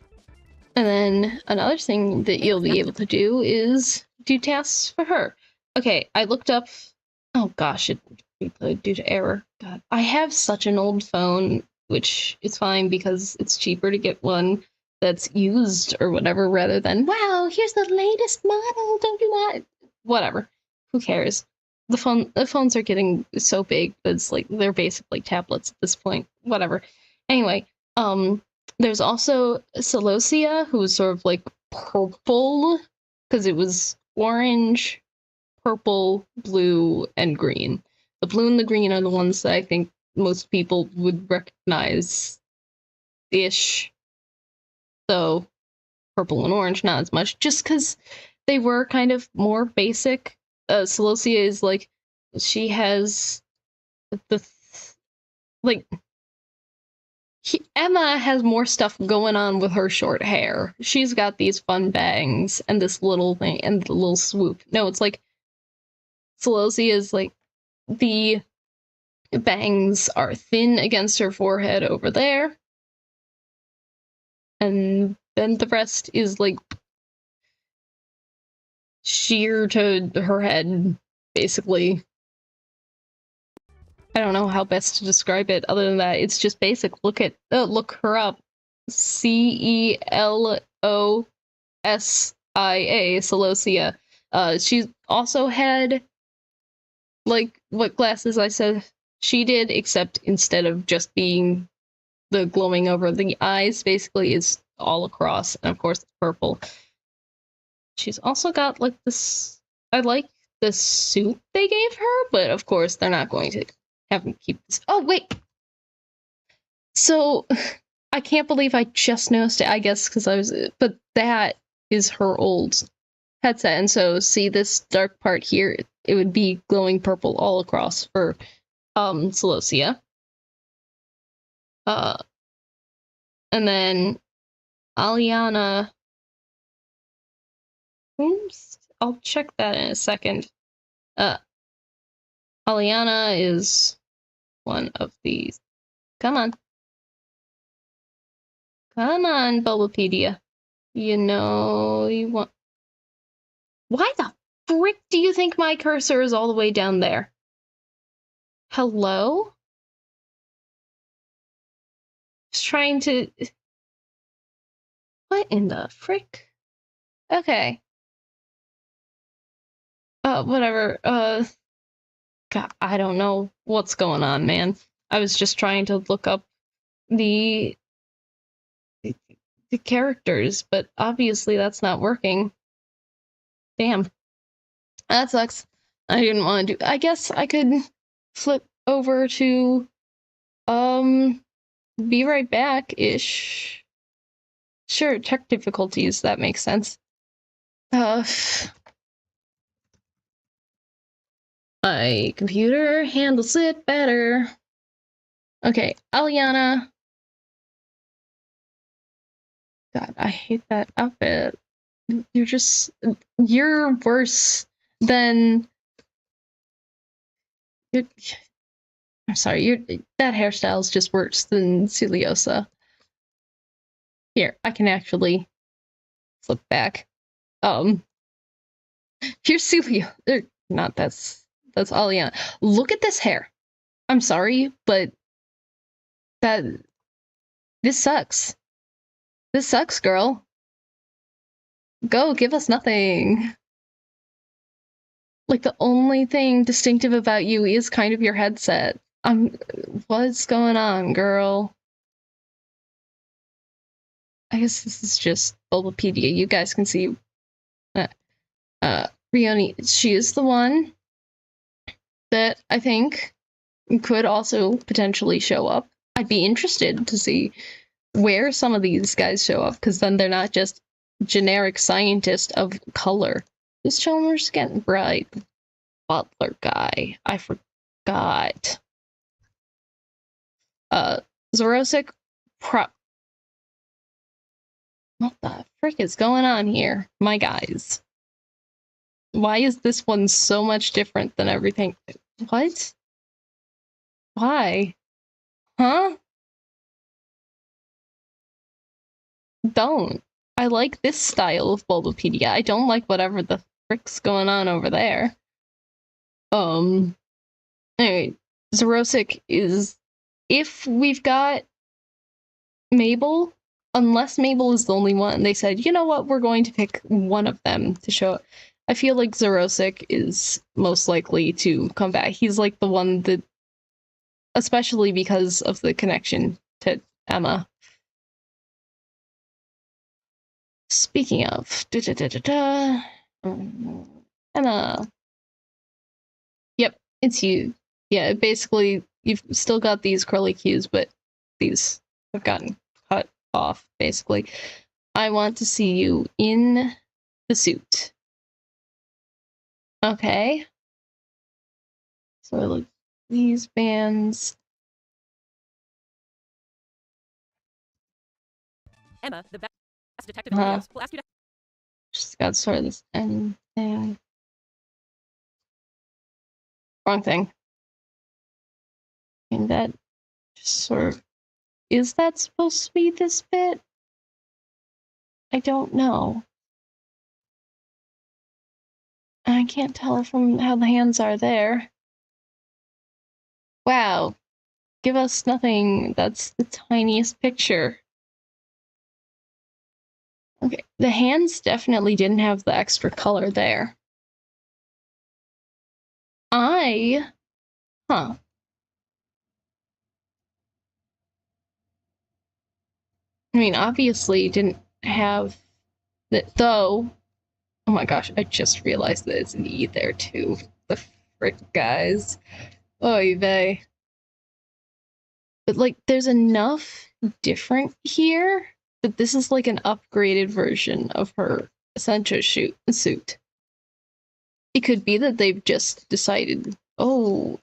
And then another thing that you'll be able to do is do tasks for her. Okay, I looked up... Oh gosh, it replayed due to error. God, I have such an old phone, which is fine because it's cheaper to get one that's used or whatever rather than, wow, here's the latest model, don't you want it? Whatever. Who cares? The phones are getting so big, but it's like they're basically tablets at this point. Whatever. Anyway, there's also Celosia, who was sort of like purple, because it was orange, purple, blue, and green. The blue and the green are the ones that I think most people would recognize-ish. So, purple and orange, not as much, just because they were kind of more basic. Celosia is like, she has Emma has more stuff going on with her short hair. She's got these fun bangs and this little thing and the little swoop. No, it's like Celosia is like, the bangs are thin against her forehead over there. And then the rest is like sheer to her head, basically. I don't know how best to describe it other than that. It's just basic. Look her up. Celosia, Celosia. She also had, like, what glasses I said she did, except instead of just being the glowing over the eyes, basically is all across, and of course it's purple. She's also got like this, I like the suit they gave her, but of course they're not going to have me keep this. Oh, wait! So, I can't believe I just noticed it, I guess, because I was, but that is her old headset, and so see this dark part here, it would be glowing purple all across for Celosia. And then Aliana, oops, I'll check that in a second. Aliana is one of these. Come on. Come on, Bulbapedia. You know you want... Why the frick do you think my cursor is all the way down there? Hello? Just trying to... What in the frick? Okay. Whatever. God, I don't know what's going on, man. I was just trying to look up the characters, but obviously that's not working. Damn. That sucks. I didn't want to do... I guess I could flip over to, be right back-ish. Sure, tech difficulties, that makes sense. My computer handles it better. Okay, Aliana. God, I hate that outfit. You're worse than... I'm sorry, that hairstyle is just worse than Ciliosa. Here, I can actually flip back. Here's Celia. Not that's Aliana. Look at this hair. I'm sorry, but this sucks. This sucks, girl. Go, give us nothing. Like, the only thing distinctive about you is kind of your headset. What's going on, girl? I guess this is just Bulbapedia. You guys can see. Rioni, she is the one that I think could also potentially show up. I'd be interested to see where some of these guys show up, because then they're not just generic scientist of color. This Chalmers getting bright. Butler guy. I forgot. Zorosic what the frick is going on here, my guys? Why is this one so much different than everything? What? Why? Huh? Don't. I like this style of Bulbapedia. I don't like whatever the frick's going on over there. Anyway, Zorosic is... If we've got Mabel, unless Mabel is the only one, they said, you know what, we're going to pick one of them to show up. I feel like Zorosic is most likely to come back. He's like the one that, especially because of the connection to Emma. Speaking of, Emma. Yep, it's you. Yeah, basically, you've still got these curly cues, but these have gotten cut off, basically. I want to see you in the suit. Okay. So, like, these bands. Emma, the best detective in Leos, will ask you to... Just got sort of this end thing. Wrong thing. And that just sort of... Is that supposed to be this bit? I don't know. I can't tell from how the hands are there. Wow. Give us nothing. That's the tiniest picture. Okay, the hands definitely didn't have the extra color there. Huh. I mean, obviously didn't have that, though. Oh my gosh, I just realized that it's an E there too. The frick, guys. Oy vey. But, like, there's enough different here that this is like an upgraded version of her Essential suit. It could be that they've just decided, oh,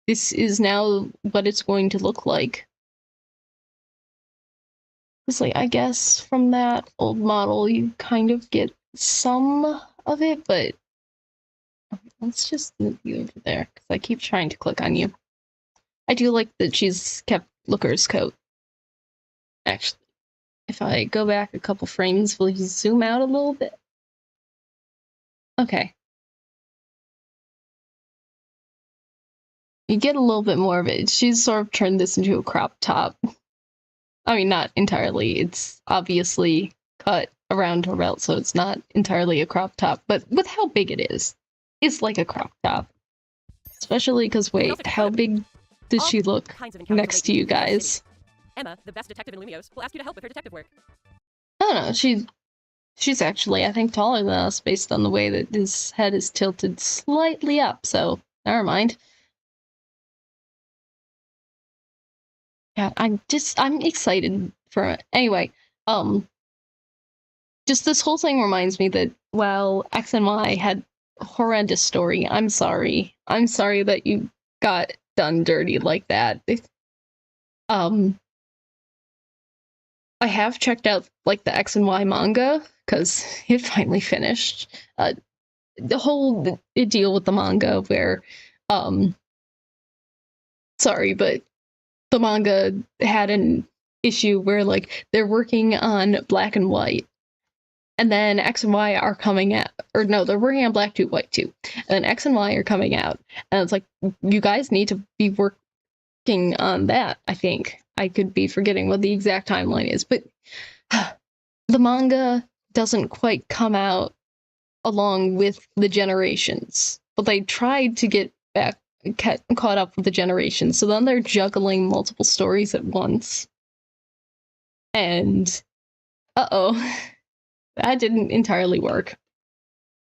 this is now what it's going to look like. It's like, I guess from that old model, you kind of get some of it, but let's just move you over there, because I keep trying to click on you. I do like that she's kept Looker's coat. Actually, if I go back a couple frames, will you zoom out a little bit? Okay. You get a little bit more of it. She's sort of turned this into a crop top. I mean, not entirely. It's obviously cut around her belt, so it's not entirely a crop top. But with how big it is, it's like a crop top. Especially because, wait, how big does she look next to you guys? Emma, the best detective in Lumios, will ask you to help with her detective work. I don't know. She's actually, I think, taller than us based on the way that his head is tilted slightly up. So never mind. Yeah, I'm excited for it. Anyway, just this whole thing reminds me that while X and Y had a horrendous story, I'm sorry that you got done dirty like that. I have checked out like the X and Y manga because it finally finished. The whole deal with the manga where, sorry, but the manga had an issue where like they're working on Black and White, and then X and Y are coming out, or no, they're working on Black 2, White 2, and then X and Y are coming out, and it's like, you guys need to be working on that. I think I could be forgetting what the exact timeline is, but the manga doesn't quite come out along with the generations, but they tried to get back caught up with the generations, so then they're juggling multiple stories at once, and uh-oh, that didn't entirely work,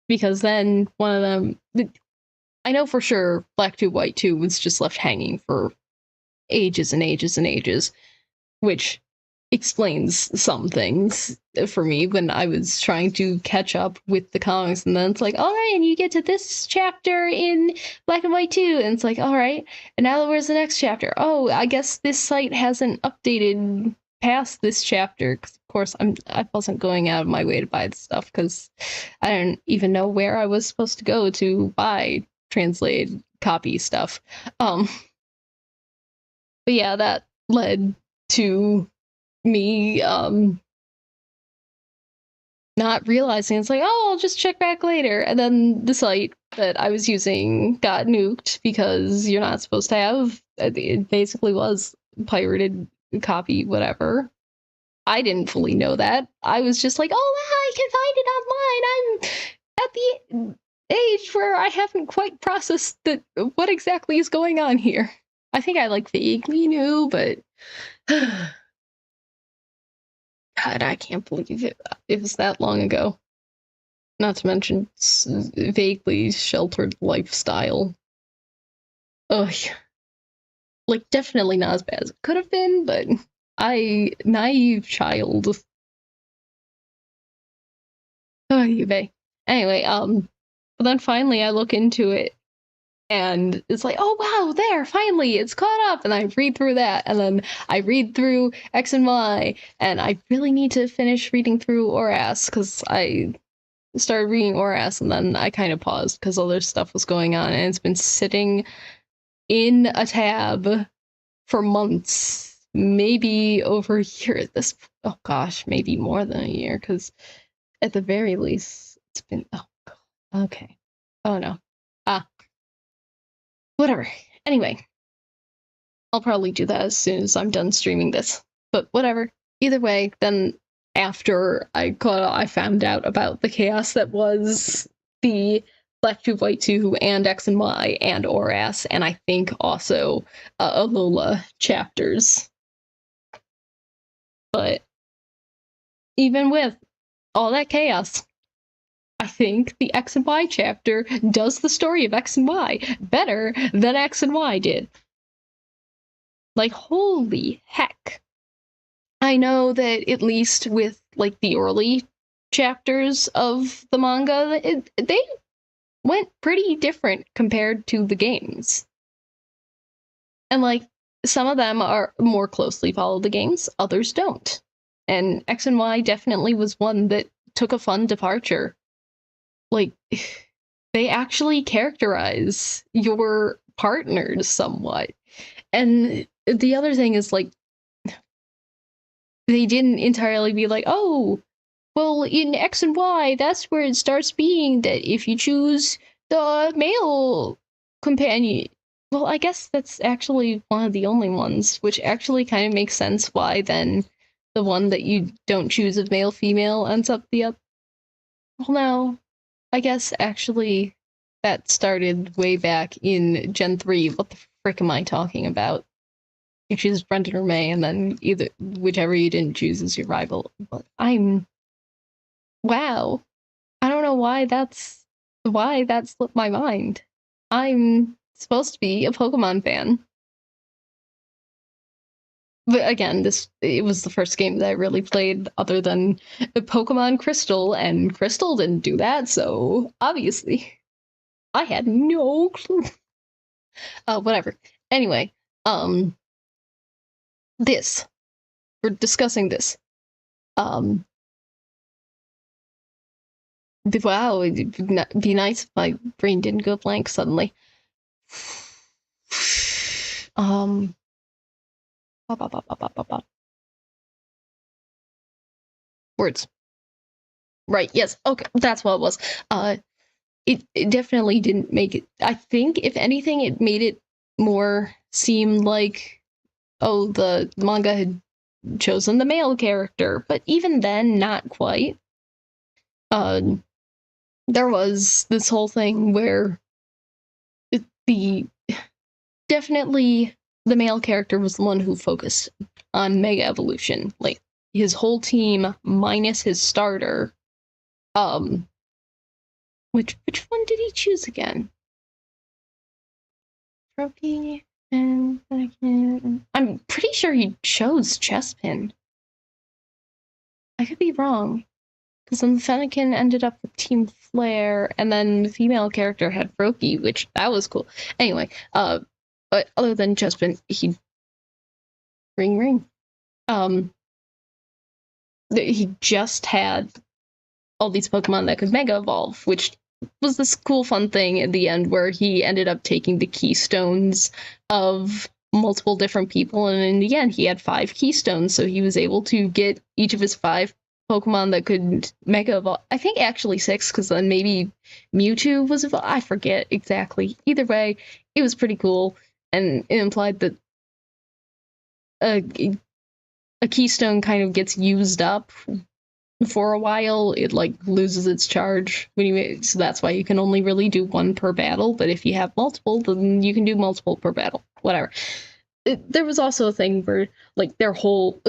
because then one of them, I know for sure Black 2 White 2 was just left hanging for ages and ages and ages, which explains some things for me when I was trying to catch up with the comics, and then it's like, all right, and you get to this chapter in Black and White 2, and it's like, all right, and now where's the next chapter? Oh, I guess this site hasn't updated past this chapter, because of course I wasn't going out of my way to buy the stuff, because I didn't even know where I was supposed to go to buy translated copy stuff. But yeah, that led to me not realizing, it's like, oh, I'll just check back later, and then the site that I was using got nuked because you're not supposed to have, it basically was pirated copy, whatever. I didn't fully know that. I was just like, oh, I can find it online. I'm at the age where I haven't quite processed what exactly is going on here. I think I like vaguely knew, but God, I can't believe it was that long ago. Not to mention vaguely sheltered lifestyle. Ugh. Like, definitely not as bad as it could have been, but naive child. Oh, you may. Anyway, but then finally I look into it, and it's like, oh wow, there, finally, it's caught up, and I read through that, and then I read through X and Y, and I really need to finish reading through Oras, because I started reading Oras, and then I kind of paused, because other stuff was going on, and it's been sitting in a tab for months, maybe over a year at this, oh gosh, maybe more than a year, because at the very least, it's been, oh god, okay, oh no, whatever. Anyway, I'll probably do that as soon as I'm done streaming this. But whatever. Either way, then after I found out about the chaos that was the Black 2, White 2, and X and Y, and Oras, and I think also Alola chapters. But even with all that chaos, I think the X and Y chapter does the story of X and Y better than X and Y did. Like, holy heck. I know that at least with, like, the early chapters of the manga, they went pretty different compared to the games. And, like, some of them are more closely follow the games, others don't. And X and Y definitely was one that took a fun departure. Like, they actually characterize your partners somewhat. And the other thing is, like, they didn't entirely be like, oh, well, in X and Y, that's where it starts being that if you choose the male companion. Well, I guess that's actually one of the only ones, which actually kind of makes sense why then the one that you don't choose of male-female ends up the up. Well, no. I guess actually that started way back in Gen 3. What the frick am I talking about? You choose Brendan or May, and then whichever you didn't choose is your rival. But wow. I don't know why that slipped my mind. I'm supposed to be a Pokemon fan. But again, it was the first game that I really played other than the Pokemon Crystal, and Crystal didn't do that, so obviously I had no clue. Whatever. Anyway, we're discussing this. Wow, it'd be nice if my brain didn't go blank suddenly. Words. Right, yes, okay, that's what it was. It definitely didn't make it. I think, if anything, it made it more seem like, oh, the manga had chosen the male character, but even then, not quite. There was this whole thing where definitely the male character was the one who focused on Mega Evolution. Like, his whole team minus his starter. Which one did he choose again? Trophy and I'm pretty sure he chose Chespin. I could be wrong. Because then Fennekin ended up with Team Flare, and then the female character had Froakie, which that was cool. Anyway, but other than Chespin, he ring. He just had all these Pokemon that could Mega Evolve, which was this cool, fun thing at the end where he ended up taking the keystones of multiple different people, and in the end, he had 5 keystones, so he was able to get each of his 5 Pokemon that could Mega Evolve. I think actually 6, because then maybe Mewtwo was evolved. I forget exactly. Either way, it was pretty cool, and it implied that a keystone kind of gets used up for a while. It like loses its charge so that's why you can only really do 1 per battle, but if you have multiple, then you can do multiple per battle. Whatever. There was also a thing where like their whole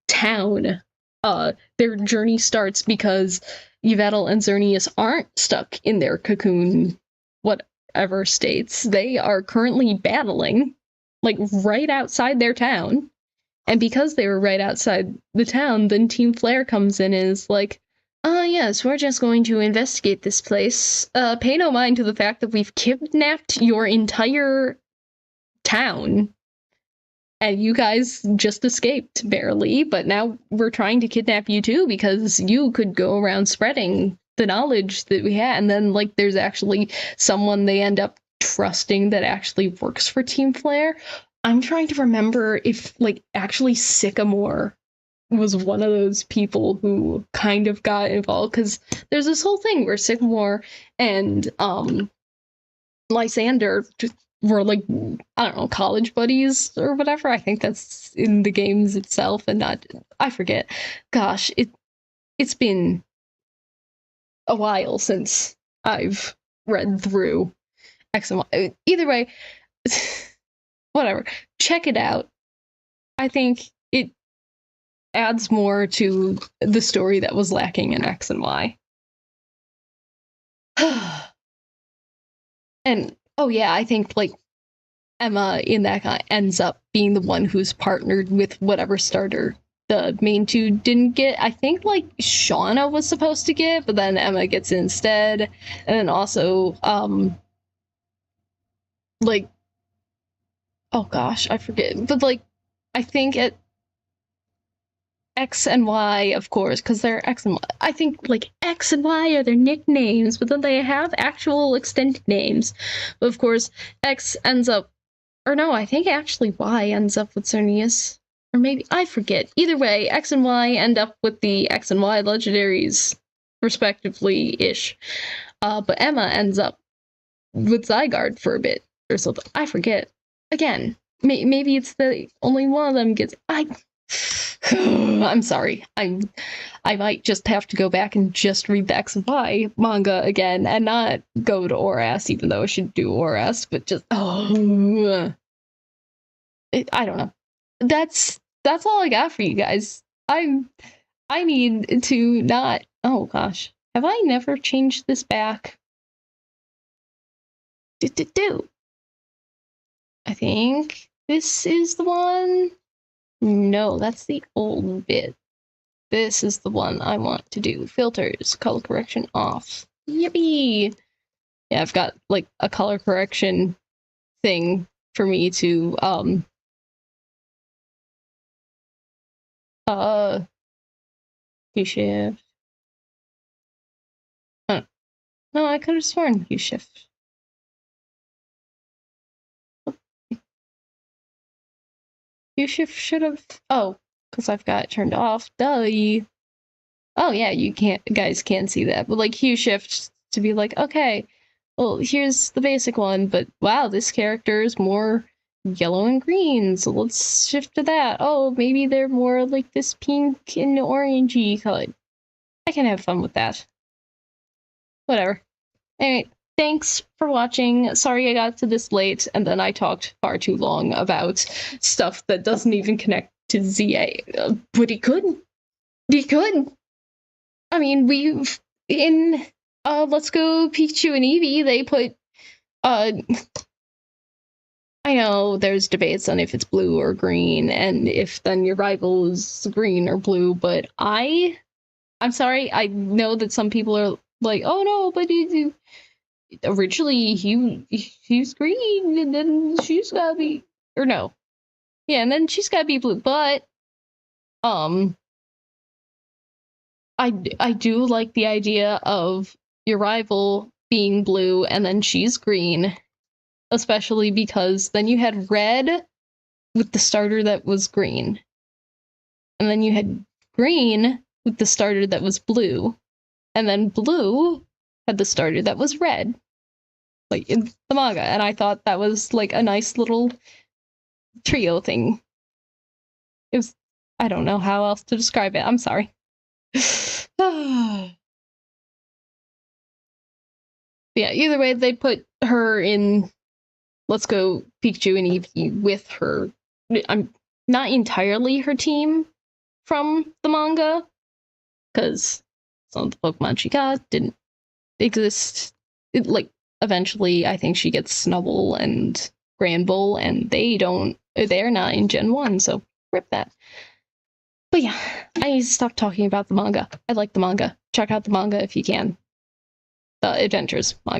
town, their journey starts because Yveltal and Xerneas aren't stuck in their cocoon whatever states. They are currently battling like right outside their town. And because they were right outside the town, then Team Flare comes in and is like, yes, we're just going to investigate this place. Pay no mind to the fact that we've kidnapped your entire town. And you guys just escaped, barely, but now we're trying to kidnap you too, because you could go around spreading the knowledge that we had. And then, like, there's actually someone they end up trusting that actually works for Team Flare. I'm trying to remember if, like, actually Sycamore was one of those people who kind of got involved, because there's this whole thing where Sycamore and Lysander were, like, I don't know, college buddies or whatever. I think that's in the games itself and not... I forget. Gosh, it's been a while since I've read through X and Y. Either way... Whatever. Check it out. I think adds more to the story that was lacking in X and Y. And oh yeah, I think like Emma in that guy ends up being the one who's partnered with whatever starter the main two didn't get. I think like Shauna was supposed to get, but then Emma gets it instead. And then also like, oh gosh, I forget. But like I think at X and Y, of course, because they're X and Y. I think like X and Y are their nicknames, but then they have actual extended names. But of course, X ends up, or no, I think actually Y ends up with Xerneas. Or maybe, I forget. Either way, X and Y end up with the X and Y legendaries, respectively-ish. But Emma ends up with Zygarde for a bit, or something. I forget. Again, maybe it's the only one of them gets... I'm sorry. I might just have to go back and just read the X and Y manga again and not go to ORAS, even though I should do ORAS, but just I don't know. That's all I got for you guys. I need to not. Oh gosh, have I never changed this back? I think this is the one. No, that's the old bit. This is the one I want to do. Filters, color correction off. Yippee! Yeah, I've got like a color correction thing for me to shift. Oh. No, I could have sworn shift. Shift should have. Oh, because I've got it turned off. Duh. Oh yeah, you guys can't see that, but like hue shift to be like, okay, well here's the basic one, but wow, this character is more yellow and green, so let's shift to that. Oh, maybe they're more like this pink and orangey color. I can have fun with that. Whatever. Anyway, thanks for watching. Sorry I got to this late, and then I talked far too long about stuff that doesn't even connect to ZA. But he could. He could. I mean, we've in Let's Go Pikachu and Eevee, they put I know there's debates on if it's blue or green and if then your rival is green or blue, but I'm sorry, I know that some people are like, oh no, but originally he's green and then she's gotta be, or no. Yeah, and then she's gotta be blue, but I do like the idea of your rival being blue and then she's green, especially because then you had red with the starter that was green, and then you had green with the starter that was blue, and then blue had the starter that was red, like in the manga, and I thought that was like a nice little trio thing. It was, I don't know how else to describe it. I'm sorry. Yeah, either way, they put her in Let's Go Pikachu and Eevee with her. I'm not entirely her team from the manga, because some of the Pokemon she got didn't exist. Eventually, I think she gets Snubbull and Granbull, and they're not in Gen 1, so rip that. But yeah, I need to stop talking about the manga. I like the manga. Check out the manga if you can. The Adventures manga.